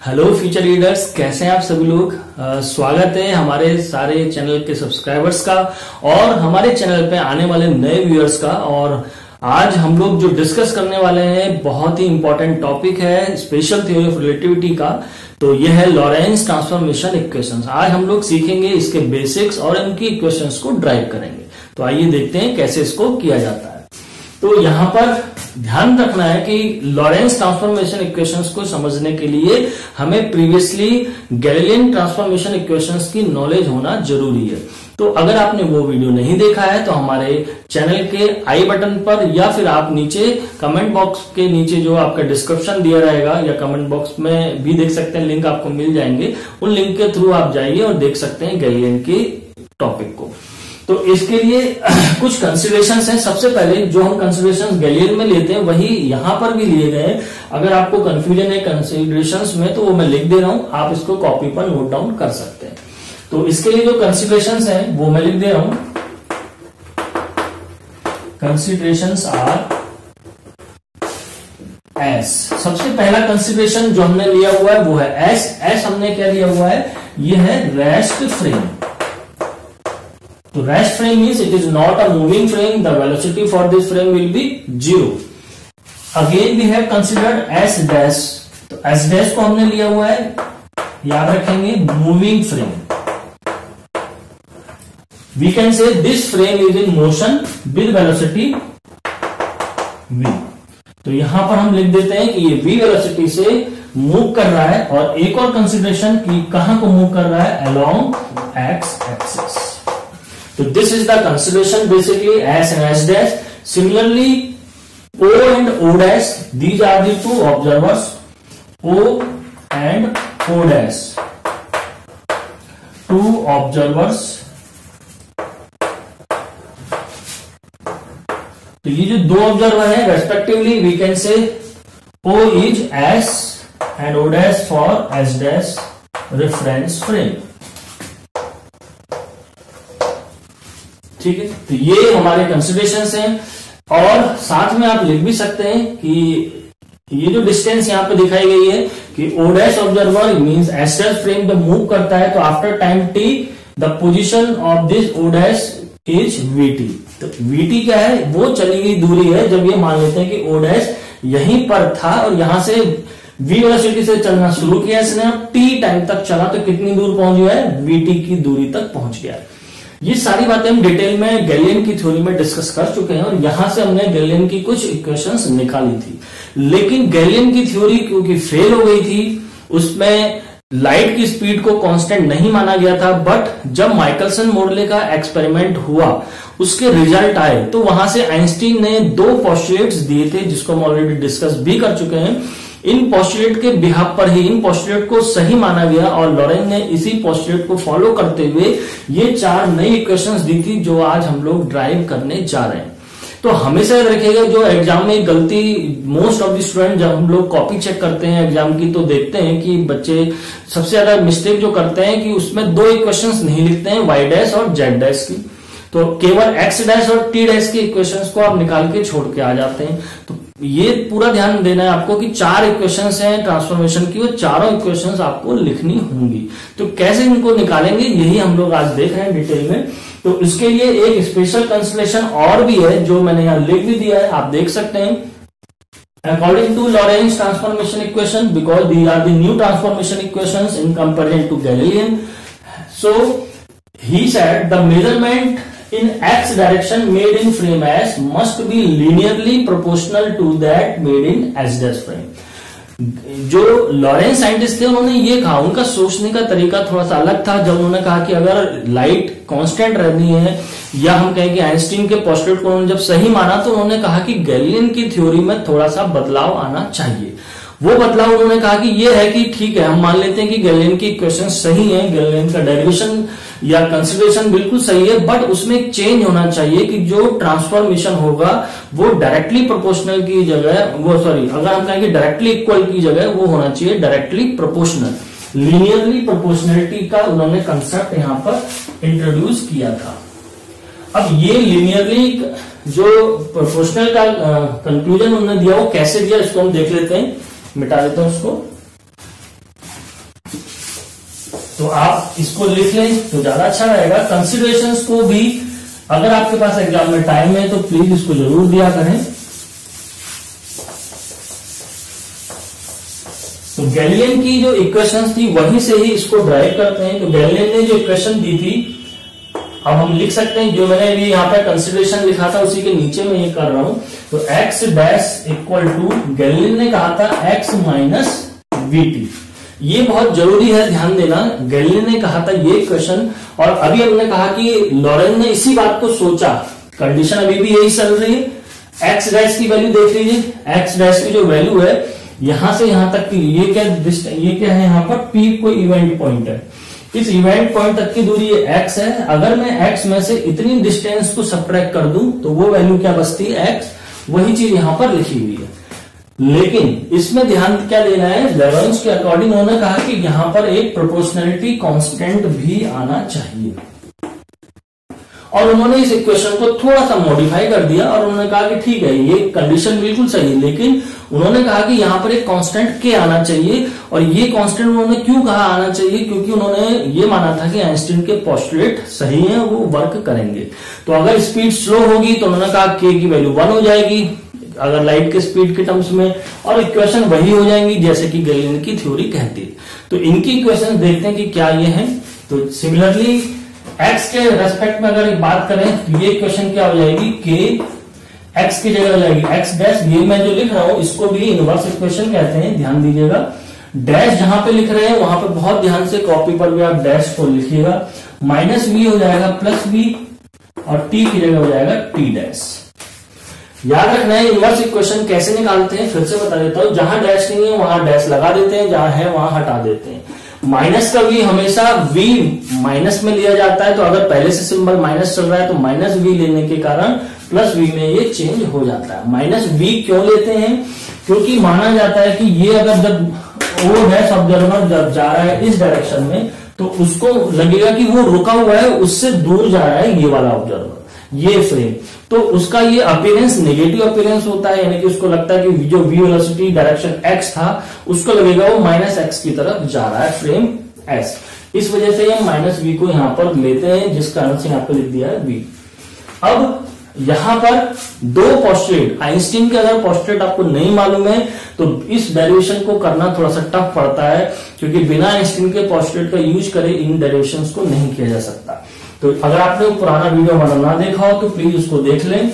Hello future leaders, कैसे हैं आप सभी लोग। स्वागत है हमारे सारे चैनल के सब्सक्राइबर्स का और हमारे चैनल पे आने वाले नए व्यूअर्स का। और आज हम लोग जो डिस्कस करने वाले हैं बहुत ही इंपॉर्टेंट टॉपिक है स्पेशल थ्योरी ऑफ रिलेटिविटी का। तो यह है लॉरेंस ट्रांसफॉर्मेशन इक्वेशंस। आज हम लोग सीखेंगे इसके बेसिक्स और इनकी इक्वेशंस को ड्राइव करेंगे। तो आइए देखते हैं कैसे इसको किया जाता है। तो यहां पर ध्यान रखना है कि लॉरेंस ट्रांसफॉर्मेशन इक्वेशंस को समझने के लिए हमें प्रीवियसली गैलीलियन ट्रांसफॉर्मेशन इक्वेशंस की नॉलेज होना जरूरी है। तो अगर आपने वो वीडियो नहीं देखा है तो हमारे चैनल के आई बटन पर या फिर आप नीचे कमेंट बॉक्स के नीचे जो आपका डिस्क्रिप्शन दिया रहेगा या कमेंट बॉक्स में भी देख सकते हैं, लिंक आपको मिल जाएंगे। उन लिंक के थ्रू आप जाइए और देख सकते हैं गैलीलियन के टॉपिक को। तो इसके लिए कुछ कंसिडरेशंस हैं। सबसे पहले जो हम कंसिडरेशंस गैलीलियन में लेते हैं वही यहां पर भी लिए गए हैं। अगर आपको कंफ्यूजन है कंसिडरेशंस में तो वो मैं लिख दे रहा हूं, आप इसको कॉपी पर नोट डाउन कर सकते हैं। तो इसके लिए जो कंसिडरेशंस हैं वो मैं लिख दे रहा हूं। Considerations R S. सबसे पहला कंसिडरेशन जो हमने लिया हुआ है वो है एस। एस हमने क्या लिया हुआ है, ये है रेस्ट फ्रेम। तो rest frame means it is not a moving frame, the velocity for this frame will be 0। Again we have considered S dash. तो एस डैश को हमने लिया हुआ है, याद रखेंगे, moving frame. We can say this frame is in motion with velocity v। तो यहां पर हम लिख देते हैं कि ये v वेलोसिटी से मूव कर रहा है। और एक और कंसिडरेशन कि कहां को मूव कर रहा है, along x axis. So this is the consideration basically S and S dash. Similarly, O and O dash, these are the two observers, O and O dash. Two observers. तो ये जो दो ऑब्जर्वर हैं respectively we can say O is S and O dash for S dash reference frame. ठीक है, तो ये हमारे कंसिडरेशंस हैं। और साथ में आप लिख भी सकते हैं कि ये जो डिस्टेंस यहां पे दिखाई गई है कि O dash observer means S dash frame जब मूव करता है तो after time t the position of this O dash is vt। तो vt क्या है, वो चली गई दूरी है। जब ये मान लेते हैं कि O डैश यहीं पर था और यहां से v वेलोसिटी से चलना शुरू किया इसने, t टाइम तक चला तो कितनी दूर पहुंच गया है, vt की दूरी तक पहुंच गया है। ये सारी बातें हम डिटेल में गैलीलियन की थ्योरी में डिस्कस कर चुके हैं और यहां से हमने गैलीलियन की कुछ इक्वेशंस निकाली थी। लेकिन गैलीलियन की थ्योरी क्योंकि फेल हो गई थी, उसमें लाइट की स्पीड को कांस्टेंट नहीं माना गया था। बट जब माइकलसन मोर्ले का एक्सपेरिमेंट हुआ, उसके रिजल्ट आए, तो वहां से आइंस्टीन ने दो पोस्टुलेट्स दिए थे जिसको हम ऑलरेडी डिस्कस भी कर चुके हैं। इन पोस्टुलेट के बिहाफ पर ही इन पोस्टुलेट को सही माना गया और लॉरेंस ने इसी पोस्टुलेट को फॉलो करते हुए ये चार नई इक्वेशंस दी थी जो आज हम लोग ड्राइव करने जा रहे हैं। तो हमेशा याद रखिएगा, जो एग्जाम में गलती मोस्ट ऑफ द स्टूडेंट, जब हम लोग कॉपी चेक करते हैं एग्जाम की तो देखते हैं कि बच्चे सबसे ज्यादा मिस्टेक जो करते हैं कि उसमें दो इक्वेशंस नहीं लिखते हैं, वाई डैश और जेड डैश की। तो केवल एक्स डैश और टी डैश की इक्वेशंस को आप निकाल के छोड़ के आ जाते हैं। तो ये पूरा ध्यान देना है आपको कि चार इक्वेशंस हैं ट्रांसफॉर्मेशन की, वो चारों इक्वेशंस आपको लिखनी होंगी। तो कैसे इनको निकालेंगे यही हम लोग आज देख रहे हैं डिटेल में। तो इसके लिए एक स्पेशल कंसिडरेशन और भी है जो मैंने यहां लिख भी दिया है, आप देख सकते हैं। According to Lorentz transformation equation, because these are the new transformation equations in comparison to Galilean, so he said the measurement in x direction made in frame S must be linearly proportional to that made in S dash frame। जो Lawrence scientist थे उन्होंने ये कहा, उनका सोचने का तरीका थोड़ा सा अलग था। जब उन्होंने कहा कि अगर लाइट कांस्टेंट रहनी है, या हम कहें कि आइंस्टीन के पोस्टुलेट को उन्होंने जब सही माना तो उन्होंने कहा कि गैलीलियन की थ्योरी में थोड़ा सा बदलाव आना चाहिए। वो बदलाव उन्होंने कहा कि ये है कि ठीक है, हम मान लेते हैं कि गैलीलियन की इक्वेशन सही है, गैलीलियन का डेरिवेशन या कंसिडरेशन बिल्कुल सही है, बट उसमें एक चेंज होना चाहिए कि जो ट्रांसफॉर्मेशन होगा वो डायरेक्टली प्रोपोर्शनल की जगह, अगर हम कहें कि डायरेक्टली इक्वल की जगह वो होना चाहिए डायरेक्टली प्रोपोर्शनल। लीनियरली प्रोपोर्शनलिटी का उन्होंने कंसेप्ट यहां पर इंट्रोड्यूस किया था। अब ये लीनियरली जो प्रोपोर्शनल का कंक्लूजन उन्होंने दिया वो कैसे दिया, इसको हम देख लेते हैं। मिटा देता हूं उसको। तो आप इसको लिख लें तो ज्यादा अच्छा रहेगा। कंसिडरेशंस को भी अगर आपके पास एग्जाम में टाइम है तो प्लीज इसको जरूर दिया करें। तो गैलिलियन की जो इक्वेशंस थी वहीं से ही इसको ड्राइव करते हैं। तो गैलिलियन ने जो इक्वेशन दी थी, अब हम लिख सकते हैं, जो मैंने अभी यहाँ पे कंसिडरेशन लिखा था उसी के नीचे मैं ये कर रहा हूं। तो x dash equal to, Galilean ने कहा था x माइनस वीटी। ये बहुत जरूरी है, ध्यान देना। गैलिलियन ने कहा था ये क्वेश्चन, और अभी हमने कहा कि लॉरेंज ने इसी बात को सोचा। कंडीशन अभी भी यही चल रही है। x डैश की वैल्यू देख लीजिए, x डैश की जो वैल्यू है यहां से यहां तक की, ये क्या है यहाँ पर p कोई इवेंट पॉइंट है। इस इवेंट पॉइंट तक की दूरी ये x है। अगर मैं x में से इतनी डिस्टेंस को सब्ट्रैक्ट कर दूं तो वो वैल्यू क्या बचती है, x। वही चीज यहां पर लिखी हुई है, लेकिन इसमें ध्यान क्या देना है, लॉरेंज के अकॉर्डिंग उन्होंने कहा कि यहां पर एक प्रोपोर्शनैलिटी कांस्टेंट भी आना चाहिए, और उन्होंने इस इक्वेशन को थोड़ा सा मॉडिफाई कर दिया और उन्होंने कहा कि ठीक है ये कंडीशन बिल्कुल सही है, लेकिन उन्होंने कहा कि यहां पर एक कांस्टेंट के आना चाहिए। और ये कांस्टेंट उन्होंने क्यों कहा आना चाहिए, क्योंकि उन्होंने ये माना था कि आइंस्टीन के पोस्टुलेट सही हैं, वो वर्क करेंगे। तो अगर स्पीड स्लो होगी तो उन्होंने कहा के की वैल्यू 1 हो जाएगी अगर लाइट के स्पीड के टर्म्स में, और इक्वेशन वही हो जाएंगी जैसे कि गैलिलियन की थ्योरी कहती है। तो इनकी इक्वेशन देखते हैं कि क्या ये है। तो सिमिलरली x के रेस्पेक्ट में अगर बात करें तो ये इक्वेशन क्या हो जाएगी, k x की जगह हो जाएगी x डैश। ये मैं जो लिख रहा हूं इसको भी इनवर्स इक्वेशन कहते हैं, ध्यान दीजिएगा। डैश जहां पे लिख रहे हैं वहां पे बहुत ध्यान से कॉपी पर भी आप डैश को लिखिएगा। माइनस v हो जाएगा प्लस v, और t की जगह हो जाएगा t डैश। याद रखना है इनवर्स इक्वेशन कैसे निकालते हैं, फिर से बता देता हूं। जहां डैश नहीं है वहां डैश लगा देते हैं, जहां है वहां हटा देते हैं। माइनस का v हमेशा v माइनस में लिया जाता है, तो अगर पहले से सिंबल माइनस चल रहा है तो माइनस v लेने के कारण प्लस v में ये चेंज हो जाता है। माइनस v क्यों लेते हैं, क्योंकि माना जाता है कि ये अगर जब ओ डैश ऑब्जर्वर जब जा रहा है इस डायरेक्शन में तो उसको लगेगा कि वो रुका हुआ है, उससे दूर जा रहा है ये वाला ऑब्जर्वर, ये फ्रेम, तो उसका ये अपीयरेंस नेगेटिव अपीयरेंस होता है, यानी कि उसको लगता है कि जो v वेलोसिटी डायरेक्शन x था उसको लगेगा वो माइनस x की तरफ जा रहा है फ्रेम s। इस वजह से हम माइनस v को यहां पर लेते हैं, जिस कारण से यहां पर लिख दिया है v। अब यहां पर दो पोस्टुलेट, आइंस्टीन के अगर पोस्टुलेट आपको नहीं मालूम है तो इस डेरिवेशन को करना थोड़ा सा टफ पड़ता है, क्योंकि बिना आइंस्टीन के पोस्टुलेट का यूज करे इन डेरिवेशंस को नहीं किया जा सकता। तो अगर आपने पुराना वीडियो हमारा ना देखा हो तो प्लीज उसको देख लें।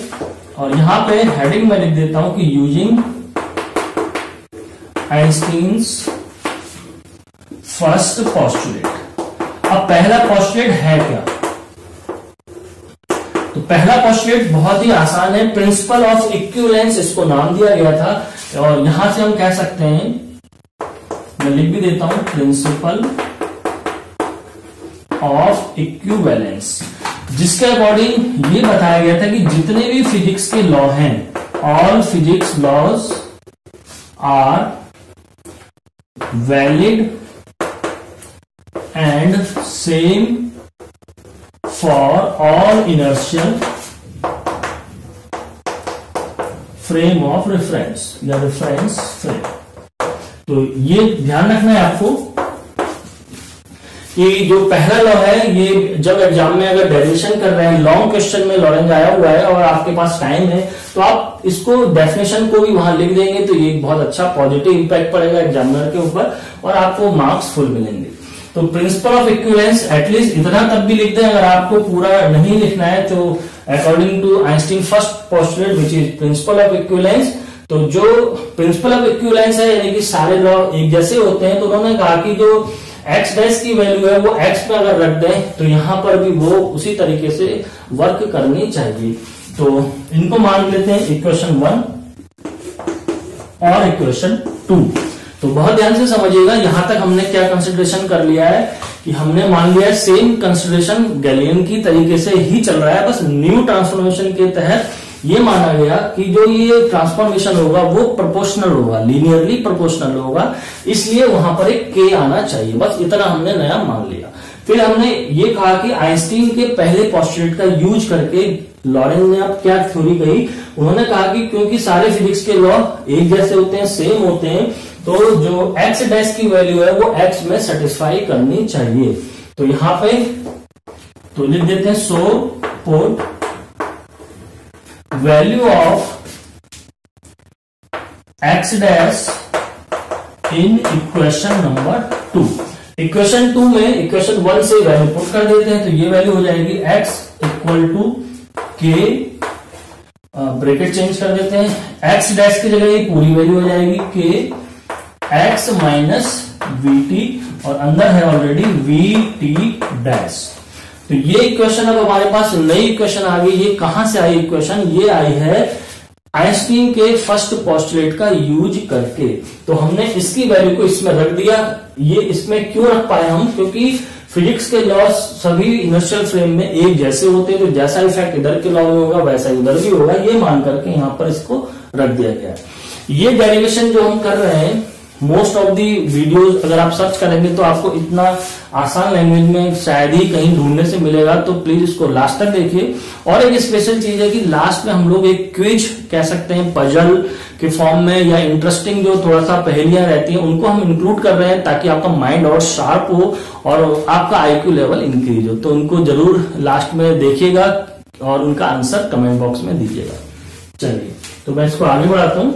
और यहां पे हेडिंग में लिख देता हूं कि यूजिंग आइंस्टीन्स फर्स्ट पोस्टुलेट। अब पहला पोस्टुलेट है क्या, तो पहला पोस्टुलेट बहुत ही आसान है, प्रिंसिपल ऑफ इक्विवेलेंस इसको नाम दिया गया था। और यहां से हम कह सकते हैं, मैं लिख भी देता हूं, प्रिंसिपल ऑफ इक्विवेलेंस, जिसके अकॉर्डिंग ये बताया गया था कि जितने भी फिजिक्स के लॉ हैं, all physics laws are valid and same for all inertial frame of reference या रेफरेंस फ्रेम। तो ये ध्यान रखना है आपको कि जो पहला लॉ है, ये जब एग्जाम में अगर डेरिवेशन कर रहे हैं, लॉन्ग क्वेश्चन में लॉरेंज आया हुआ है और आपके पास टाइम है तो आप इसको डेफिनेशन को भी वहां लिख देंगे, तो ये बहुत अच्छा पॉजिटिव इंपैक्ट पड़ेगा एग्जामिनर के ऊपर और आपको मार्क्स फुल मिलेंगे। तो प्रिंसिपल ऑफ इक्विवेलेंस एटलीस्ट इतना तब भी लिख दें, अगर आपको पूरा नहीं लिखना है तो according to Einstein first postulate which is principle of equivalence. तो जो प्रिंसिपल ऑफ इक्विवेलेंस है यानी कि सारे लॉ एक जैसे होते हैं, तो उन्होंने कहा कि जो x डैश की वैल्यू है वो x पे अगर रख दें तो यहां पर भी वो उसी तरीके से वर्क करनी चाहिए। तो इनको मान लेते हैं इक्वेशन 1 और इक्वेशन 2। तो बहुत ध्यान से समझिएगा, यहां तक हमने क्या कंसिडरेशन कर लिया है कि हमने मान लिया है सेम कंसिडरेशन गैलिलियन की तरीके से ही चल रहा है, बस न्यू ट्रांसफॉर्मेशन के तहत ये माना गया कि जो ये ट्रांसफॉर्मेशन होगा वो प्रोपोर्शनल होगा, लीनियरली प्रोपोर्शनल होगा, इसलिए वहां पर एक के आना चाहिए। बस इतना हमने नया मान लिया। फिर हमने ये कहा कि आइंस्टीन के पहले पोस्टुलेट का यूज करके लॉरेंज ने अब क्या थ्योरी कही, उन्होंने कहा कि क्योंकि सारे फिजिक्स के लॉ एक जैसे होते हैं, सेम होते हैं, तो जो x डैश की वैल्यू है वो x में सेटिस्फाई करनी चाहिए। तो यहां पे तो लिख देते हैं so put value of x dash in equation number 2। Equation 2 में इक्वेशन 1 से वैल्यू पुट कर देते हैं, तो ये वैल्यू हो जाएगी x इक्वल टू के, ब्रैकेट चेंज कर देते हैं, x डैश की जगह ये पूरी वैल्यू हो जाएगी के x माइनस वी टी, और अंदर है ऑलरेडी वी टी डैश। तो ये इक्वेशन अब हमारे पास नई इक्वेशन आ गई। ये कहां से आई इक्वेशन? ये आई है आइंस्टीन के फर्स्ट पोस्टुलेट का यूज करके। तो हमने इसकी वैल्यू को इसमें रख दिया। ये इसमें क्यों रख पाए हम? क्योंकि फिजिक्स के लॉस सभी इनर्शियल फ्रेम में एक जैसे होते हैं, तो जैसा इफेक्ट इधर के लॉ में होगा वैसा उधर भी होगा, ये मान करके यहां पर इसको रख दिया गया। ये डेरिवेशन जो हम कर रहे हैं, मोस्ट ऑफ दी वीडियोस अगर आप सर्च करेंगे तो आपको इतना आसान लैंग्वेज में शायद ही कहीं ढूंढने से मिलेगा, तो प्लीज इसको लास्ट तक देखिए। और एक स्पेशल चीज है कि लास्ट में हम लोग एक क्विज कह सकते हैं, पजल के फॉर्म में या इंटरेस्टिंग जो थोड़ा सा पहेलियां रहती हैं उनको हम इंक्लूड कर रहे हैं, ताकि आपका माइंड और शार्प हो और आपका आईक्यू लेवल इंक्रीज हो। तो उनको जरूर लास्ट में देखिएगा और उनका आंसर कमेंट बॉक्स में दीजिएगा। चलिए, तो मैं इसको आगे बढ़ाता हूं।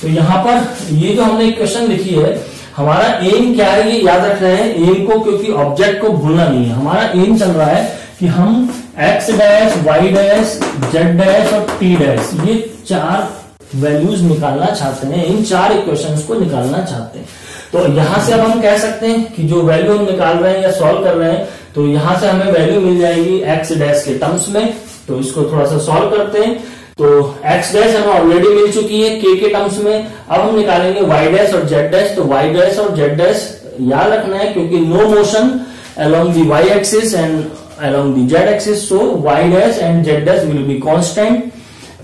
तो यहां पर ये जो हमने क्वेश्चन लिखी है, हमारा एम क्या है ये याद रख रहे हैं एम को, क्योंकि ऑब्जेक्ट को भूलना नहीं है। हमारा एम चल रहा है कि हम x dash, y dash, z dash और t डैश, ये 4 वैल्यूज निकालना चाहते हैं, इन 4 इक्वेशंस को निकालना चाहते हैं। तो यहां से अब हम कह सकते हैं कि जो वैल्यू हम निकाल रहे हैं या सॉल्व कर रहे हैं, तो यहां से हमें वैल्यू मिल जाएगी x डैश के टर्म्स में। तो इसको थोड़ा सा सॉल्व करते हैं। तो x डैश हमें ऑलरेडी मिल चुकी है k के टर्म्स में। अब हम निकालेंगे y डैश और z डैश। तो y डैश और z डैश याद रखना है, क्योंकि no motion along the y axis and along the z axis, so y dash and z dash will be constant,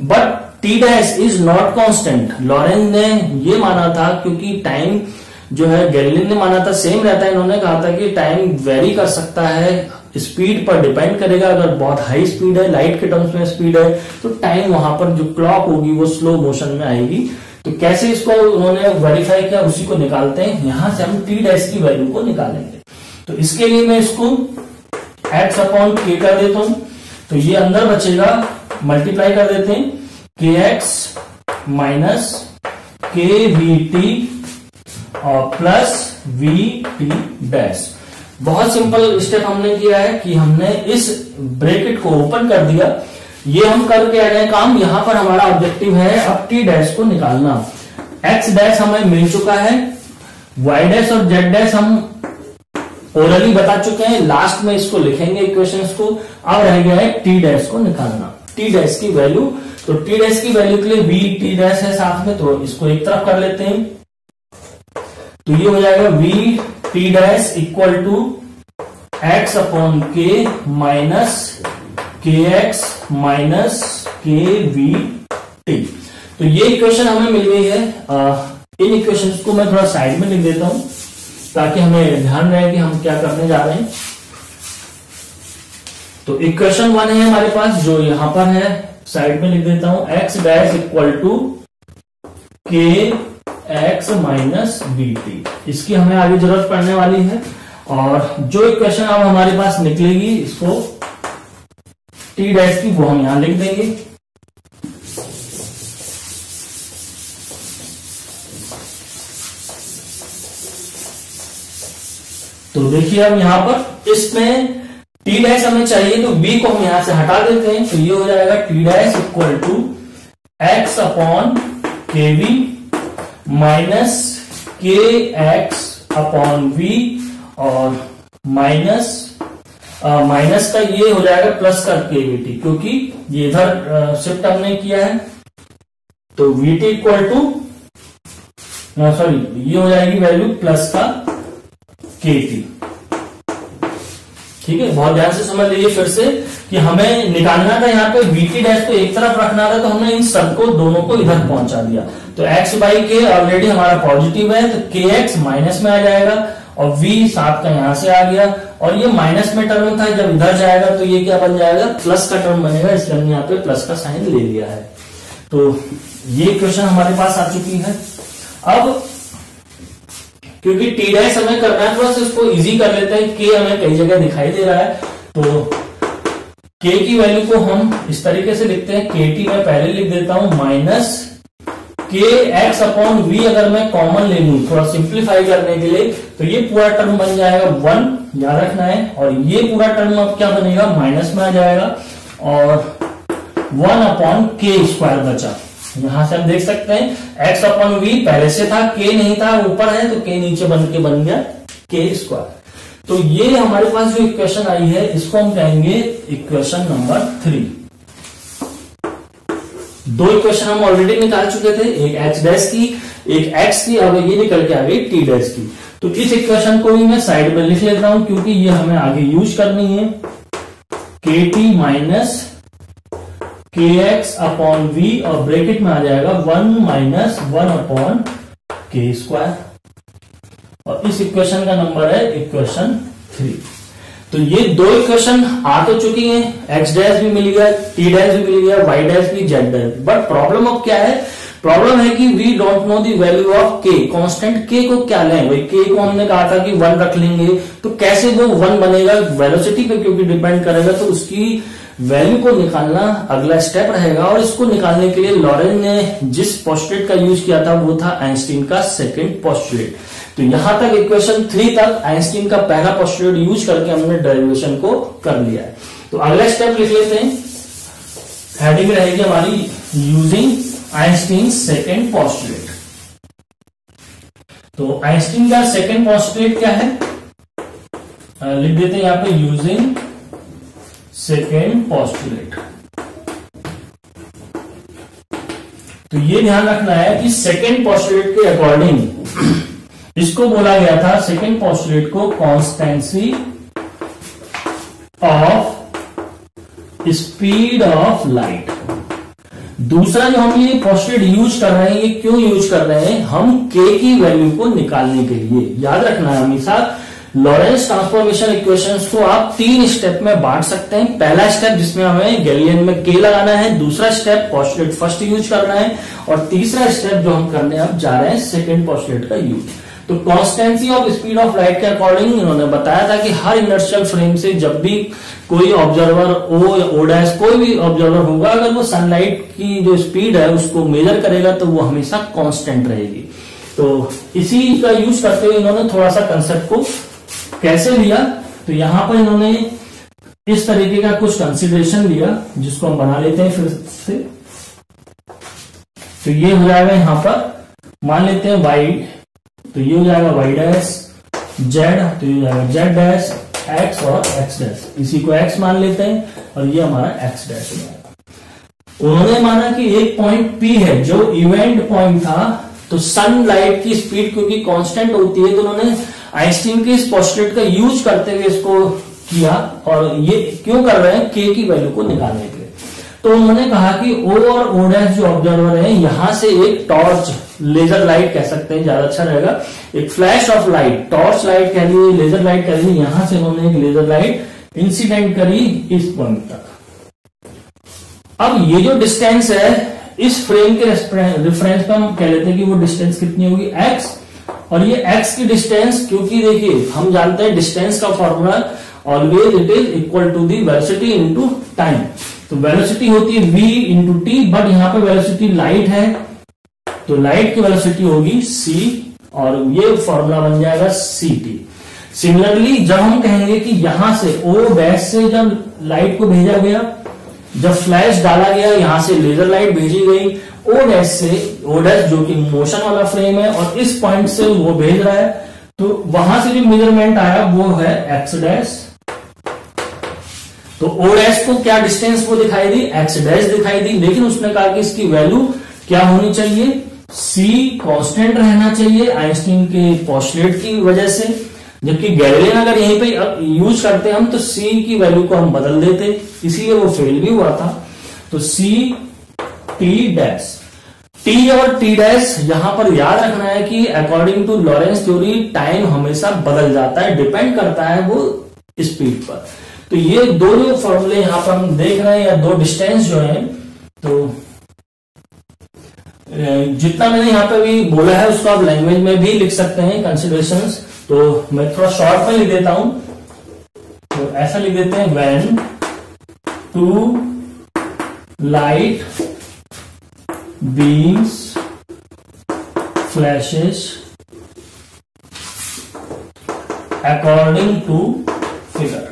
but t dash is not constant। Lorentz ने ये माना था, क्योंकि टाइम जो है गैलीलियो ने माना था सेम रहता है। इन्होंने कहा था कि टाइम वेरी कर सकता है, स्पीड पर डिपेंड करेगा। अगर बहुत हाई स्पीड है, लाइट के टर्म्स में स्पीड है, तो टाइम वहां पर जो क्लॉक होगी वो स्लो मोशन में आएगी। तो कैसे इसको उन्होंने वेरीफाई किया, उसी को निकालते हैं। यहां से हम t डैश की वैल्यू को निकालेंगे। तो इसके लिए मैं इसको x अपॉन k कर देता हूं। तो ये अंदर बचेगा, मल्टीप्लाई कर देते हैं, kx minus k v T और प्लस वी टी डैश। बहुत सिंपल स्टेप हमने किया है कि हमने इस ब्रैकेट को ओपन कर दिया। ये हम करके आ गए काम। यहां पर हमारा ऑब्जेक्टिव है अब टी डैश को निकालना। x डैश हमें मिल चुका है, y डैश और z डैश हम ओरली बता चुके हैं, लास्ट में इसको लिखेंगे इक्वेशंस को। अब रह गया है टी डैश को निकालना, टी डैश की वैल्यू। तो टी डैश की वैल्यू के लिए वी टी डैश है साथ में, तो इसको एक तरफ कर लेते हैं। तो ये हो जाएगा v t dash equal to x upon k minus k x minus k v t. तो ये इक्वेशन हमें मिल गई है। इन इक्वेशंस को मैं थोड़ा साइड में लिख देता हूं, ताकि हमें ध्यान रहे कि हम क्या करने जा रहे हैं। तो इक्वेशन 1 है हमारे पास, जो यहां पर है, साइड में लिख देता हूं, x डैश इक्वल टू के एक्स माइनस बी टी। इसकी हमें आगे जरूरत पड़ने वाली है। और जो इक्वेशन अब हमारे पास निकलेगी, इसको टी डैश की, वो हम यहां लिख देंगे। तो देखिए अब यहां पर इसमें टी डैश हमें चाहिए, तो बी को हम यहां से हटा देते हैं। तो ये हो जाएगा t dash equal to x upon k v minus k x upon v, और माइनस का ये हो जाएगा प्लस का के वी टी, क्योंकि ये इधर शिफ्ट हमने किया है। तो v t equal to, sorry, ये हो जाएगी वैल्यू प्लस का के टी। ठीक है, बहुत ध्यान से समझ लीजिए फिर से कि हमें निकालना था यहाँ पे वी टी डैश को एक तरफ रखना था, तो हमने इन सबको दोनों को इधर पहुंचा दिया। तो x बाई के ऑलरेडी हमारा पॉजिटिव है, तो के एक्स माइनस में आ जाएगा और v साथ का यहां से आ गया, और ये माइनस में टर्म था, जब इधर जाएगा तो ये क्या बन जाएगा, प्लस का टर्म बनेगा, इसलिए हमने यहाँ पे प्लस का साइन ले लिया है। तो ये क्वेश्चन हमारे पास आ चुकी है। अब क्योंकि टी डैश हमें करना है, थोड़ा सा इसको इजी कर लेते हैं। के हमें कई जगह दिखाई दे रहा है, तो के की वैल्यू को हम इस तरीके से लिखते हैं, के टी मैं पहले लिख देता हूं minus k x upon we. अगर मैं कॉमन ले लूं थोड़ा सिंप्लीफाई करने के लिए, तो ये पूरा टर्म बन जाएगा 1, याद रखना है। और ये पूरा टर्म अब क्या बनेगा, माइनस में आ जाएगा और 1 अपॉन के स्क्वायर बचा। यहां से हम देख सकते हैं x अपॉन वी पहले से था, k नहीं था, ऊपर है, तो k नीचे बन गया k स्क्वायर। तो ये हमारे पास जो इक्वेशन आई है, इसको हम कहेंगे इक्वेशन नंबर 3। दो इक्वेशन हम ऑलरेडी निकाल चुके थे, एक x डैश की, एक x की, अब ये निकल के आ गई t डैश की। तो इस इक्वेशन को भी मैं साइड में लिख लेता हूं, क्योंकि ये हमें आगे यूज करनी है। के T minus k x upon v और ब्रैकेट में आ जाएगा 1 माइनस 1 अपॉन के स्क्वायर। और इस इक्वेशन का नंबर है इक्वेशन 3। तो ये दो इक्वेशन आ तो चुकी हैं, एक्स डैश भी मिल गया, टी डैश भी मिल गया, वाई डैश भी, जेड डैश। बट प्रॉब्लम अब क्या है, प्रॉब्लम है कि we don't know the value of k. Constant k को क्या लें भाई, के को हमने कहा था कि 1 रख लेंगे, तो कैसे वो 1 बनेगा, वेलोसिटी पे क्योंकि डिपेंड करेगा, तो उसकी वैल्यू को निकालना अगला स्टेप रहेगा। और इसको निकालने के लिए लॉरेंज ने जिस पोस्टुलेट का यूज किया था वो था आइंस्टीन का सेकंड पोस्टुलेट। तो यहां तक इक्वेशन 3 तक आइंस्टीन का पहला पोस्टुलेट यूज करके हमने डेरिवेशन को कर लिया है। तो अगला स्टेप लिख लेते हैं, हेडिंग रहेगी हमारी यूजिंग आइंस्टीन सेकंड पोस्टुलेट। तो आइंस्टीन का सेकंड पोस्टुलेट क्या है, लिख देते हैं यहां पे यूजिंग सेकेंड पोस्टुलेट। तो ये ध्यान रखना है कि सेकेंड पोस्टुलेट के अकॉर्डिंग इसको बोला गया था, सेकेंड पोस्टुलेट को constituency of speed of light. दूसरा जो हम ये पोस्टुलेट यूज कर रहे हैं, ये क्यों यूज कर रहे हैं, हम के की वैल्यू को निकालने के लिए। याद रखना है हमेशा, लॉरेंस ट्रांसफॉर्मेशन इक्वेशंस को आप 3 स्टेप में बांट सकते हैं। पहला स्टेप जिसमें हमें गैलिलियन में के लगाना है, दूसरा स्टेप पोस्टुलेट फर्स्ट यूज करना है, और तीसरा स्टेप जो हम करने अब जा रहे हैं सेकंड पोस्टुलेट का यूज। तो constituency of speed of light के अकॉर्डिंग इन्होंने बताया था कि हर इनर्शियल फ्रेम से जब भी कोई ऑब्जर्वर ओ या ओ डैश कोई भी ऑब्जर्वर होगा, अगर वो सनलाइट की जो स्पीड है उसको मेजर करेगा तो वो हमेशा कांस्टेंट रहेगी। तो इसी का यूज करते हुए इन्होंने थोड़ा सा कंसेप्ट को कैसे लिया, तो यहां पर इन्होंने इस तरीके का कुछ कंसीडरेशन लिया, जिसको हम बना लेते हैं फिर से। तो ये हो जाएगा यहां पर, मान लेते हैं वाई, तो ये हो जाएगा वाई डैश, जेड, तो ये हो जाएगा जेड डैश, एक्स और एक्स डैश, इसी को एक्स मान लेते हैं, और ये हमारा एक्स डैश हो जाएगा। उन्होंने माना कि एक पॉइंट पी है जो इवेंट पॉइंट था, तो सनलाइट की स्पीड क्योंकि कांस्टेंट होती है, तो उन्होंने आइंस्टीन के इस पोस्टुलेट का यूज करते हुए इसको किया। और ये क्यों कर रहे हैं, के की वैल्यू को निकालने के लिए। तो उन्होंने कहा कि ओ और ओ डैश जो ऑब्जर्वर है, यहां से एक टॉर्च, लेजर लाइट कह सकते हैं, ज्यादा अच्छा रहेगा, एक flash of light, torch light कह लीजिए, लेजर लाइट कह लीजिए, यहां से उन्होंने एक लेजर लाइट इंसिडेंट करी इस पॉइंट तक। अब ये जो डिस्टेंस है, इस फ्रेम के रेफरेंस पे हम कह लेते हैं कि वो डिस्टेंस कितनी होगी, x। और ये x की डिस्टेंस, क्योंकि देखिए हम जानते हैं डिस्टेंस का formula always it is equal to the velocity into time. तो वेलोसिटी होती है v इंटू टी, बट यहां पे वेलोसिटी लाइट है, तो लाइट की वेलोसिटी होगी c, और ये फॉर्मूला बन जाएगा ct। सिमिलरली जब हम कहेंगे कि यहां से o डैश से जब लाइट को भेजा गया, जब फ्लैश डाला गया, यहां से लेजर लाइट भेजी गई ओ डैश से, ओ डैश जो कि मोशन वाला फ्रेम है, और इस पॉइंट से वो भेज रहा है, तो वहां से जो मेजरमेंट आया वो है एक्स डैश। तो ओ डैश को क्या डिस्टेंस वो दिखाई दी, एक्स डैश दिखाई दी, लेकिन उसने कहा कि इसकी वैल्यू क्या होनी चाहिए, सी कांस्टेंट रहना चाहिए आइंस्टीन के पोस्टुलेट की वजह से। जबकि गैलीलियन अगर यहीं पे यूज करते हम, तो सी की वैल्यू को हम बदल देते, इसीलिए वो फेल भी हुआ था। तो सी टी डैश, टी और टी डैश यहां पर याद रखना है कि according to Lorentz theory time हमेशा बदल जाता है, डिपेंड करता है वो स्पीड पर। तो ये दो जो फॉर्मूले यहां पर हम देख रहे हैं, या दो डिस्टेंस जो है, तो जितना मैंने यहाँ पे भी बोला है उसको आप लैंग्वेज में भी लिख सकते हैं कंसिडरेशंस। तो मैं थोड़ा शॉर्ट में लिख देता हूं, तो ऐसा लिख देते हैं when two light beams flashes according to figure.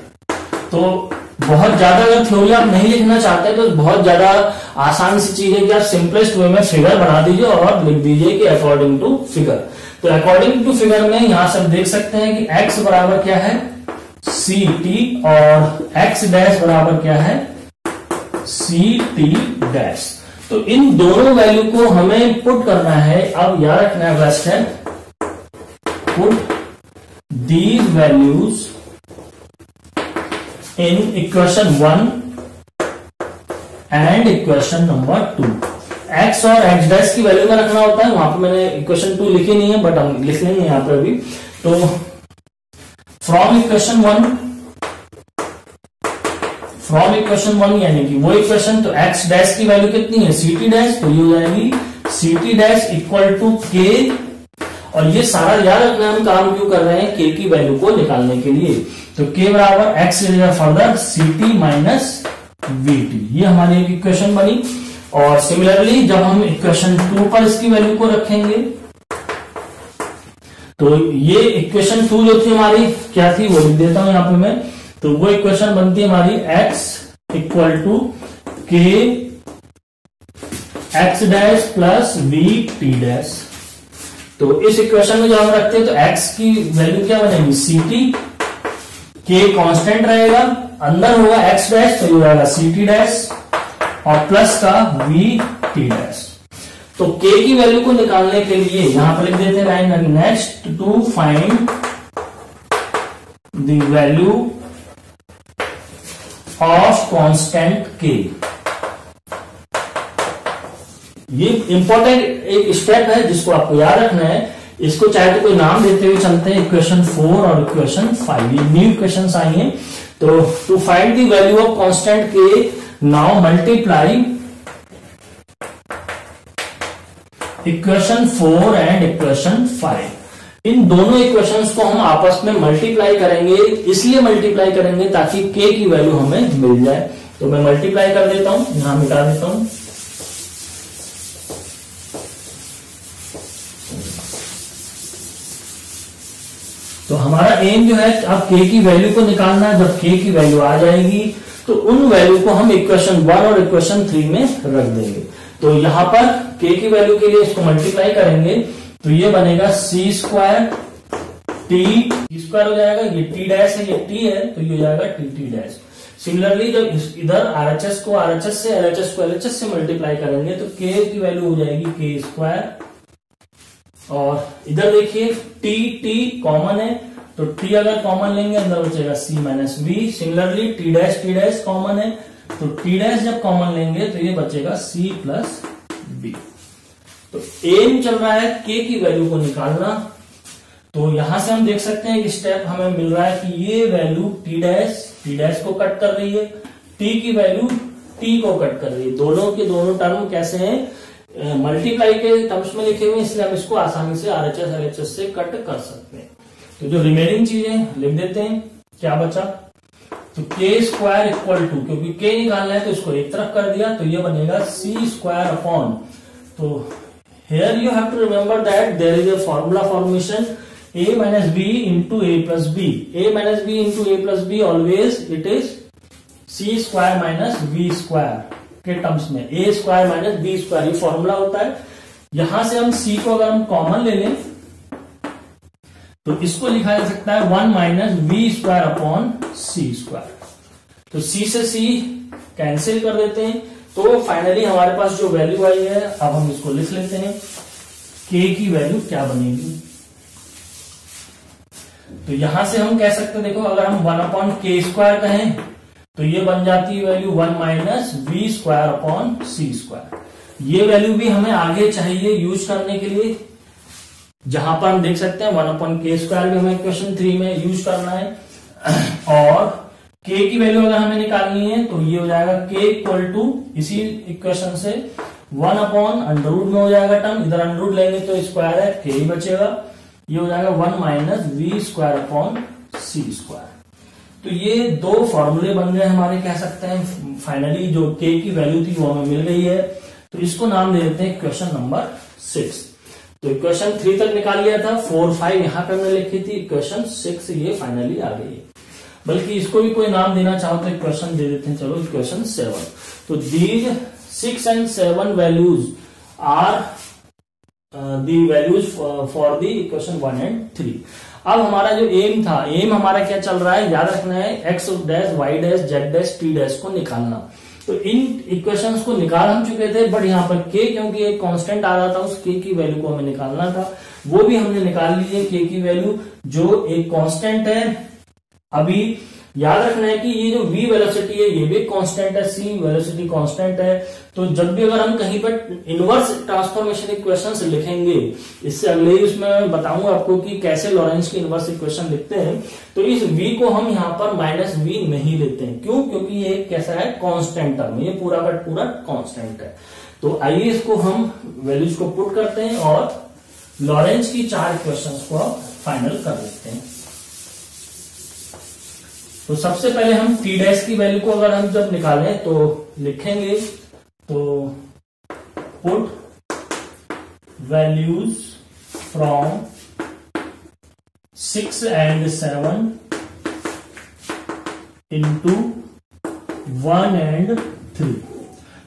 तो बहुत ज्यादा अगर थ्योरी आप नहीं लिखना चाहते तो बहुत ज्यादा आसान सी चीज है कि आप सिंपलेस्ट वे में फिगर बना दीजिए और लिख दीजिए कि अकॉर्डिंग टू फिगर। तो अकॉर्डिंग टू फिगर में यहां से देख सकते हैं कि x बराबर क्या है सी टी और x डैश बराबर क्या है सी टी डैश। तो इन दोनों वैल्यू को हमें पुट करना है। अब याद रखना है बेस्ट है put these values in equation 1 and equation number 2। x और x डैश की वैल्यू में रखना होता है, वहां पे मैंने इक्वेशन 2 लिखी नहीं है बट हम लिख लेंगे यहां पर अभी। तो फ्रॉम इक्वेशन 1 यानी कि वो इक्वेशन, तो x डैश की वैल्यू कितनी है सी टी डैश, तो ये हो जाएगी c t dash equal to k. और ये सारा याद रखना हम काम क्यों कर रहे हैं k की वैल्यू को निकालने के लिए। तो k बराबर x further c t minus v t, ये हमारी एक इक्वेशन बनी। और सिमिलरली जब हम इक्वेशन 2 पर इसकी वैल्यू को रखेंगे तो ये इक्वेशन 2 जो थी हमारी क्या थी वो लिख देता हूं यहां पे मैं। तो वो इक्वेशन बनती है हमारी x इक्वल टू के x dash plus we t dash. तो इस इक्वेशन में जब हम रखते हैं तो x की वैल्यू क्या बनेगी सी टी, के कांस्टेंट रहेगा, अंदर होगा x डैश तो ये रहेगा सी टी डैश और प्लस का वी टी डैश। तो k की वैल्यू को निकालने के लिए यहां पर लिख देते हैं next to find the value of constant k। ये इंपॉर्टेंट एक स्टेप है जिसको आपको याद रखना है। इसको चाहे तो कोई नाम देते हुए चलते हैं, इक्वेशन 4 और इक्वेशन 5, ये न्यू इक्वेशंस आई हैं। तो to find the value of constant k now multiply equation 4 and equation 5। इन दोनों इक्वेशंस को हम आपस में मल्टीप्लाई करेंगे, इसलिए मल्टीप्लाई करेंगे ताकि k की वैल्यू हमें मिल जाए। तो मैं मल्टीप्लाई कर देता हूं, यहां मिटा देता हूं। तो हमारा एम जो है अब k की वैल्यू को निकालना है। जब k की वैल्यू आ जाएगी तो उन वैल्यू को हम इक्वेशन 1 और इक्वेशन 3 में रख देंगे। तो यहां पर k की वैल्यू के लिए इसको मल्टीप्लाई करेंगे तो ये बनेगा सी स्क्वायर टी स्क्वायर हो जाएगा, ये टी डैश है ये टी है तो ये हो जाएगा टी टी डैश। सिमिलरली जब इधर आरएचएस को आरएचएस से एलएचएस को एलएचएस से मल्टीप्लाई करेंगे तो k की वैल्यू हो जाएगी के स्क्वायर। और इधर देखिए टी टी कॉमन है तो t अगर कॉमन लेंगे अंदर बचेगा c minus v. Similarly t dash common है तो टी डैश जब कॉमन लेंगे तो ये बचेगा c प्लस बी। तो एम चल रहा है k की वैल्यू को निकालना। तो यहां से हम देख सकते हैं कि स्टेप हमें मिल रहा है कि ये वैल्यू टी डैश को कट कर रही है, t की वैल्यू t को कट कर रही है। दोनों के दोनों टर्म कैसे हैं मल्टीप्लाई के टर्म्स में लिखे हुए, इसलिए हम इसको आसानी से आरएचएस एलएचएस से कट कर सकते हैं। तो जो रिमेनिंग चीजें लिख देते हैं, क्या बचा तो के स्क्वायर इक्वल टू, क्योंकि के निकालना है तो इसको एक तरफ कर दिया तो ये बनेगा सी स्क्वायर अपॉन। तो here you have to remember that there is a formula formation a minus b into a plus b. A minus b into a plus b always it is c square minus B square के terms में, a square minus B square ये formula होता है। यहां से हम c को अगर हम कॉमन ले लें तो इसको लिखा जा सकता है 1 माइनस बी स्क्वायर अपॉन सी स्क्वायर। तो c से c कैंसिल कर देते हैं तो फाइनली हमारे पास जो वैल्यू आई है अब हम इसको लिख लेते हैं। k की वैल्यू क्या बनेगी तो यहां से हम कह सकते हैं, देखो अगर हम 1 अपॉन के स्क्वायर कहें तो ये बन जाती है value 1 minus B square upon सी स्क्वायर। ये वैल्यू भी हमें आगे चाहिए यूज करने के लिए, जहां पर हम देख सकते हैं 1 अपॉन के स्क्वायर भी हमें इक्वेशन 3 में यूज करना है। और k की वैल्यू अगर हमें निकालनी है तो ये हो जाएगा k इक्वल टू इसी इक्वेशन से 1 अपॉन अंडर रूट में हो जाएगा टर्म, इधर अंडर रूट लेंगे तो स्क्वायर है, के ही बचेगा, ये हो जाएगा 1 माइनस वी स्क्वायर अपॉन सी स्क्वायर। तो ये दो फॉर्मूले बन गए हमारे, कह सकते हैं फाइनली जो के की वैल्यू थी वो हमें मिल गई है। तो इसको नाम दे देते हैं इक्वेशन नंबर 6। तो इक्वेशन 3 तक निकाल लिया था, 4 5 यहां पे हमने लिखी थी, इक्वेशन 6 ये फाइनली आ गई है। बल्कि इसको भी कोई नाम देना चाहो तो इक्वेशन दे देते हैं, चलो इक्वेशन 7। तो these 6 and 7 values are the values for the equation 1 and 3। अब हमारा जो एम था, एम हमारा क्या चल रहा है, याद रखना है x dash y dash z dash t dash को निकालना। तो इन इक्वेशंस को निकाल हम चुके थे, बट यहाँ पर के क्योंकि एक कांस्टेंट आ रहा था, उस के की वैल्यू को हमें निकालना था, वो भी हमने निकाल ली है। के की वैल्यू जो एक कांस्टेंट है, अभी याद रखना है कि ये जो v वेलोसिटी है ये भी कांस्टेंट है, c वेलोसिटी कांस्टेंट है। तो जब भी अगर हम कहीं पर इनवर्स ट्रांसफॉर्मेशन इक्वेशंस लिखेंगे, इससे अगले ही उसमें बताऊंगा आपको कि कैसे लॉरेंज की इनवर्स इक्वेशन लिखते हैं, तो इस v को हम यहाँ पर माइनस v नहीं लेते हैं। क्यों? क्योंकि ये कैसा है, कांस्टेंट टर्म, ये पूरा का पूरा कांस्टेंट है। तो आइए इसको हम वैल्यूज को पुट करते हैं और लॉरेंज की 4 इक्वेशंस को फाइनल कर लेते हैं। तो सबसे पहले हम टी डैश की वैल्यू को अगर हम जब निकालें तो लिखेंगे, तो put values from 6 and 7 into 1 and 3।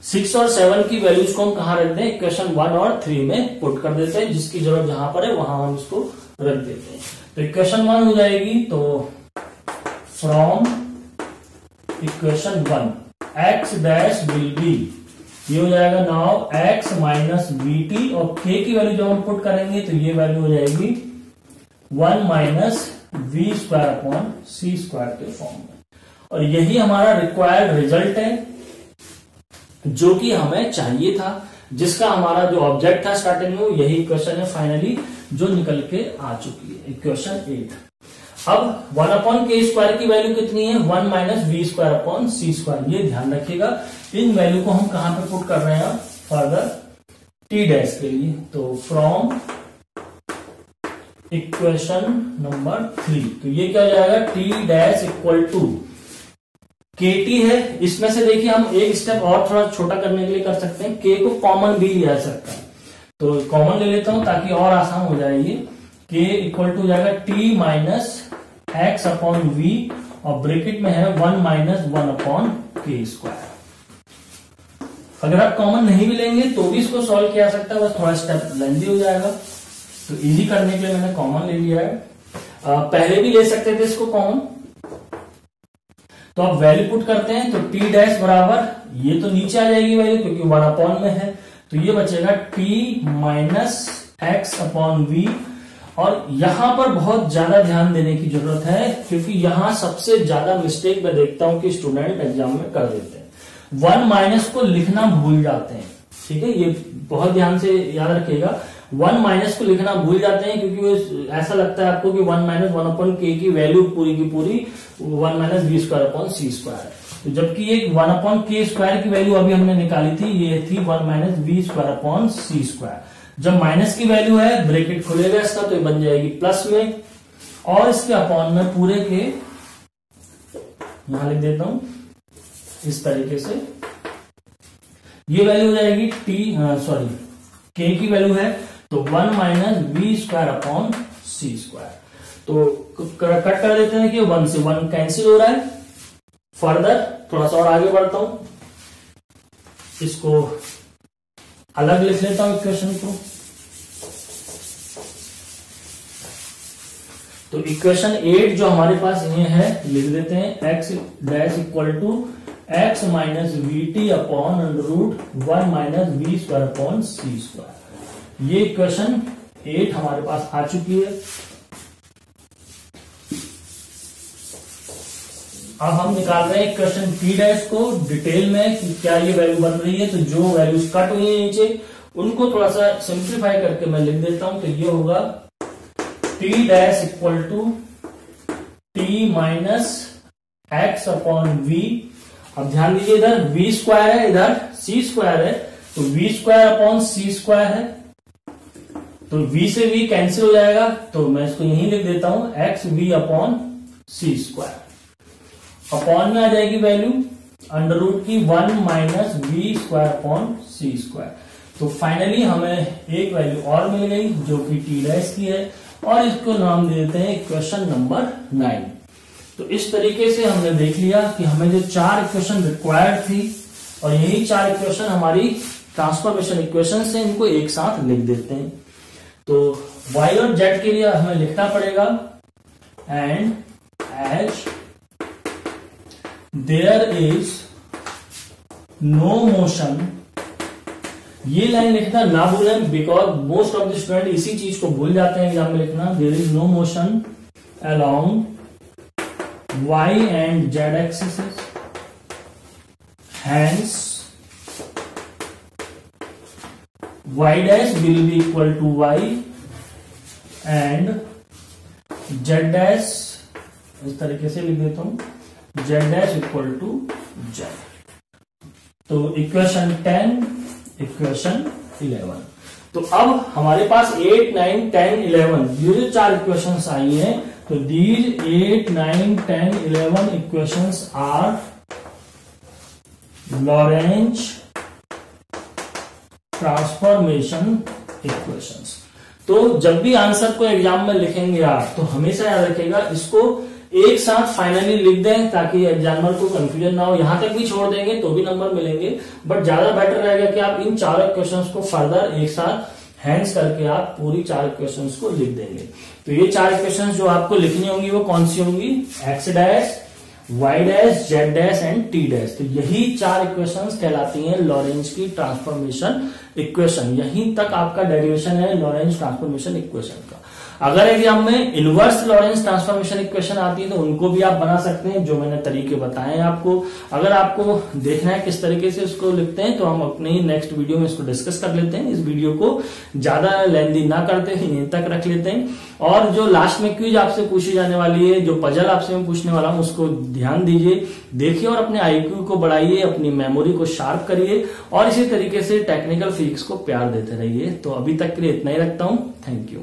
6 और 7 की वैल्यूज को हम कहां रख दें, इक्वेशन 1 और 3 में पुट कर देते हैं, जिसकी जरूरत जहां पर है वहां हम इसको रख देते हैं। तो इक्वेशन 1 हो जाएगी, तो from equation 1 x dash will be, ये हो जाएगा now x minus v T, और के की वैल्यू जब हम पुट करेंगे तो ये वैल्यू हो जाएगी 1 माइनस वी स्क्वायर अपॉन सी स्क्वायर के फॉर्म में। और यही हमारा रिक्वायर्ड रिजल्ट है जो कि हमें चाहिए था, जिसका हमारा जो ऑब्जेक्ट था स्टार्टिंग में, यही इक्वेशन है फाइनली जो निकल के आ चुकी है, इक्वेशन 8। अब 1 अपॉन के स्क्वायर की वैल्यू कितनी है, 1 माइनस वी स्क्वायर अपॉन सी स्क्वायर। ये ध्यान रखिएगा, इन वैल्यू को हम कहां पे पुट कर रहे हैं फर्दर, टी डैश के लिए। तो फ्रॉम इक्वेशन नंबर 3, तो ये क्या हो जाएगा, टी डैश इक्वल टू के टी है। इसमें से देखिए हम एक स्टेप और थोड़ा छोटा करने के लिए कर सकते हैं, के को कॉमन भी लिया जा सकता है, तो कॉमन ले लेता हूं ताकि और आसान हो जाए ये। के इक्वल टू जाएगा t minus x upon v, और ब्रैकेट में है 1 माइनस 1 अपॉन के स्क्वायर। अगर आप कॉमन नहीं भी लेंगे तो भी इसको सॉल्व किया जा सकता है, बस थोड़ा स्टेप लेंदी हो जाएगा, तो इजी करने के लिए मैंने कॉमन ले लिया है। पहले भी ले सकते थे इसको कॉमन। तो आप वैल्यू पुट करते हैं, तो टी डैश बराबर, ये तो नीचे आ जाएगी वैल्यू क्योंकि 1 अपॉन में है, तो ये बचेगा t minus x upon v. और यहां पर बहुत ज्यादा ध्यान देने की जरूरत है, क्योंकि यहां सबसे ज्यादा मिस्टेक मैं देखता हूं कि स्टूडेंट एग्जाम में कर देते हैं, 1 माइनस को लिखना भूल जाते हैं। ठीक है, ये बहुत ध्यान से याद रखिएगा, 1 माइनस को लिखना भूल जाते हैं, क्योंकि वो ऐसा लगता है आपको कि 1 माइनस 1 अपॉन के की वैल्यू पूरी की पूरी 1 माइनस वी स्क्वायर अपॉन सी स्क्वायर है। तो जबकि ये 1 अपॉन के स्क्वायर की वैल्यू अभी हमने निकाली थी, ये थी 1 माइनस वी स्क्वायर अपॉन सी स्क्वायर। जब माइनस की वैल्यू है, ब्रैकेट खुलेगा इसका, तो ये बन जाएगी प्लस में, और इसके अपॉन में पूरे के यहां लिख देता हूं इस तरीके से, ये वैल्यू हो जाएगी के की वैल्यू है तो 1 माइनस वी स्क्वायर अपॉन सी स्क्वायर। तो कट कर देते हैं कि 1 से 1 कैंसिल हो रहा है। फर्दर थोड़ा सा और आगे बढ़ता हूं, इसको अलग लिख लेता हूं इक्वेशन को। तो इक्वेशन 8 जो हमारे पास ये है, लिख देते हैं x dash equal to x minus v t upon under root 1 minus v square upon C square. ये इक्वेशन 8 हमारे पास आ चुकी है। अब हम निकाल रहे हैं इक्वेशन टी डैश को डिटेल में कि क्या ये वैल्यू बन रही है। तो जो वैल्यूज कट हुई है नीचे, उनको थोड़ा सा सिंप्लीफाई करके मैं लिख देता हूं। तो ये होगा t dash equal to t minus x upon v. अब ध्यान दीजिए, इधर वी स्क्वायर है, इधर सी स्क्वायर है, तो v स्क्वायर अपॉन सी स्क्वायर है, तो v से v कैंसिल हो जाएगा, तो मैं इसको यहीं लिख देता हूं एक्स वी अपॉन सी स्क्वायर। अपॉन में आ जाएगी वैल्यू अंडर रूट की 1 माइनस वी स्क्वायर अपॉन सी स्क्वायर। तो फाइनली हमें एक वैल्यू और मिल गई जो कि टी डैश की है, और इसको नाम दे देते हैं इक्वेशन नंबर 9। तो इस तरीके से हमने देख लिया कि हमें जो 4 इक्वेशन रिक्वायर्ड थी, और यही 4 इक्वेशन हमारी ट्रांसफॉर्मेशन इक्वेशन से, इनको एक साथ लिख देते हैं। तो y और z के लिए हमें लिखना पड़ेगा and as there is no motion, ये लाइन लिखना ना भूलें because most of the student इसी चीज को भूल जाते हैं एग्जाम में लिखना। There is no motion along y and z axes, hence y dash will be equal to y and z dash, इस तरीके से लिख देता हूं z dash equal to z। तो इक्वेशन 10, इक्वेशन 11। तो अब हमारे पास 8, 9, 10, 11 ये जो 4 इक्वेशंस आई हैं, तो these 8, 9, 10, 11 equations are Lorentz transformation equations. तो जब भी आंसर को एग्जाम में लिखेंगे आप, तो हमेशा याद रखिएगा इसको एक साथ फाइनली लिख दें ताकि एग्जामिनर को कंफ्यूजन ना हो। यहां तक भी छोड़ देंगे तो भी नंबर मिलेंगे, बट ज्यादा बेटर रहेगा कि आप इन 4 इक्वेशंस को फर्दर एक साथ हैंड्स करके आप पूरी 4 इक्वेशंस को लिख देंगे। तो ये 4 इक्वेशंस जो आपको लिखनी होंगी वो कौन सी होंगी? X dash, y dash, z dash and t dash. तो यही 4 इक्वेशंस कहलाती हैं लॉरेंज की ट्रांसफॉर्मेशन इक्वेशन। यहीं तक आपका डेरिवेशन है लॉरेंज ट्रांसफॉर्मेशन इक्वेशन का। अगर एग्जाम में इनवर्स लॉरेंज ट्रांसफॉर्मेशन इक्वेशन आती है तो उनको भी आप बना सकते हैं, जो मैंने तरीके बताए हैं आपको। अगर आपको देखना है किस तरीके से उसको लिखते हैं तो हम अपने ही नेक्स्ट वीडियो में इसको डिस्कस कर लेते हैं। इस वीडियो को ज्यादा लेंदी ना करते हैं, यहीं तक रख लेते हैं। और जो लास्ट में क्विज आपसे पूछी जाने वाली है, जो पजल आपसे मैं पूछने वाला हूं, उसको ध्यान दीजिए, देखिए और अपने आईक्यू को बढ़ाइए, अपनी मेमोरी को शार्प करिए और इसी तरीके से टेक्निकल फिजिक्स को प्यार देते रहिए। तो अभी तक के लिए इतना ही रखता हूं। Thank you.